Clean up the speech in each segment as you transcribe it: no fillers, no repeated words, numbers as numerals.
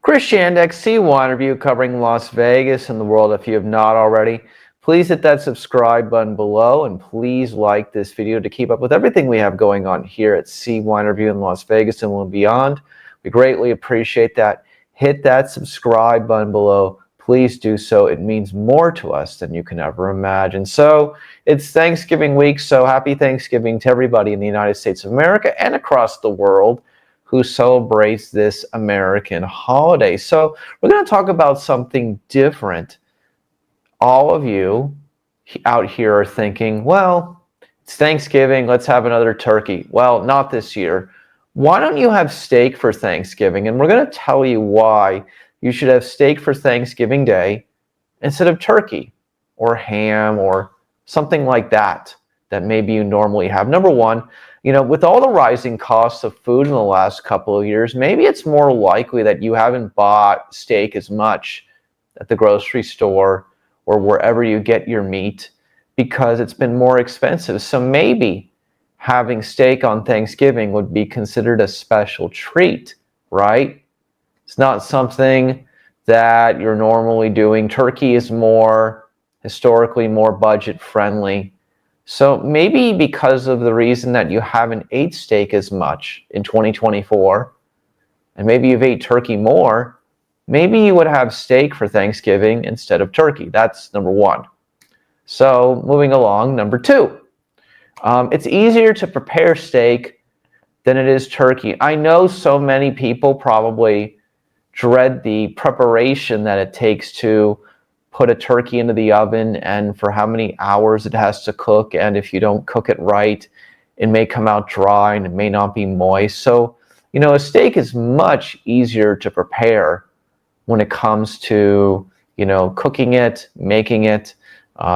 Chris Shandeck, C1 review covering Las Vegas and the world. If you have not already, please hit that subscribe button below and please like this video to keep up with everything we have going on here at C1 Review in Las Vegas and beyond. We greatly appreciate that. Hit that subscribe button below. Please do so. It means more to us than you can ever imagine. So it's Thanksgiving week, so happy Thanksgiving to everybody in the United States of America and across the world who celebrates this American holiday. So we're going to talk about something different. All of you out here are thinking, well, it's Thanksgiving, let's have another turkey. Well, not this year. Why don't you have steak for Thanksgiving? And we're going to tell you why you should have steak for Thanksgiving Day instead of turkey or ham or something like that maybe you normally have. Number one, with all the rising costs of food in the last couple of years, maybe it's more likely that you haven't bought steak as much at the grocery store or wherever you get your meat because it's been more expensive. So maybe having steak on Thanksgiving would be considered a special treat, right? It's not something that you're normally doing. Turkey is historically more budget friendly. So maybe because of the reason that you haven't ate steak as much in 2024, and maybe you've ate turkey more, maybe you would have steak for Thanksgiving instead of turkey. That's number one. So moving along, number two, it's easier to prepare steak than it is turkey. I know so many people probably dread the preparation that it takes to put a turkey into the oven and for how many hours it has to cook. And if you don't cook it right, it may come out dry and it may not be moist. So, a steak is much easier to prepare when it comes to, cooking it, making it.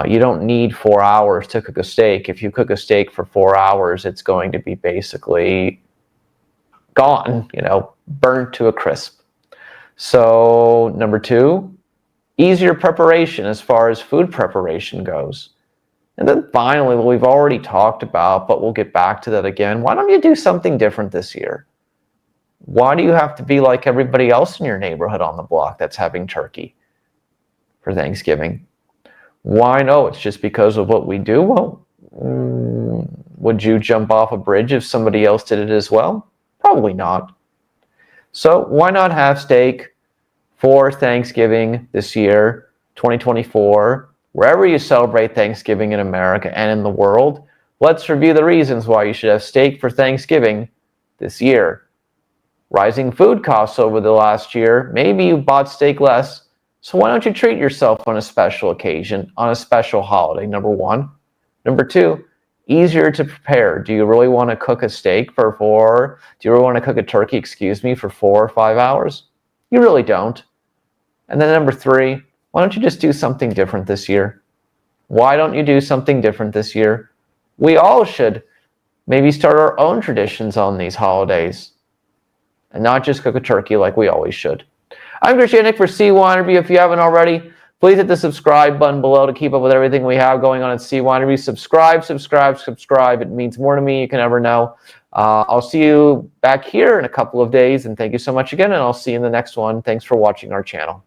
You don't need 4 hours to cook a steak. If you cook a steak for 4 hours, it's going to be basically gone, burnt to a crisp. So number two, easier preparation as far as food preparation goes. And then finally, what we've already talked about, but we'll get back to that again, why don't you do something different this year? Why do you have to be like everybody else in your neighborhood on the block that's having turkey for Thanksgiving? Why no? It's just because of what we do? Well, would you jump off a bridge if somebody else did it as well? Probably not. So why not have steak for Thanksgiving this year, 2024, wherever you celebrate Thanksgiving in America and in the world? Let's review the reasons why you should have steak for Thanksgiving this year. Rising food costs over the last year. Maybe you bought steak less, so why don't you treat yourself on a special occasion, on a special holiday, number one. Number two, easier to prepare. Do you really want to cook a steak do you really want to cook a turkey, for 4 or 5 hours? You really don't. And then number three, why don't you just do something different this year? Why don't you do something different this year? We all should maybe start our own traditions on these holidays and not just cook a turkey like we always should. I'm Chris Shandeck for C1 Review. If you haven't already, please hit the subscribe button below to keep up with everything we have going on at C1 Review. Subscribe. It means more to me you can ever know. I'll see you back here in a couple of days, and thank you so much again, and I'll see you in the next one. Thanks for watching our channel.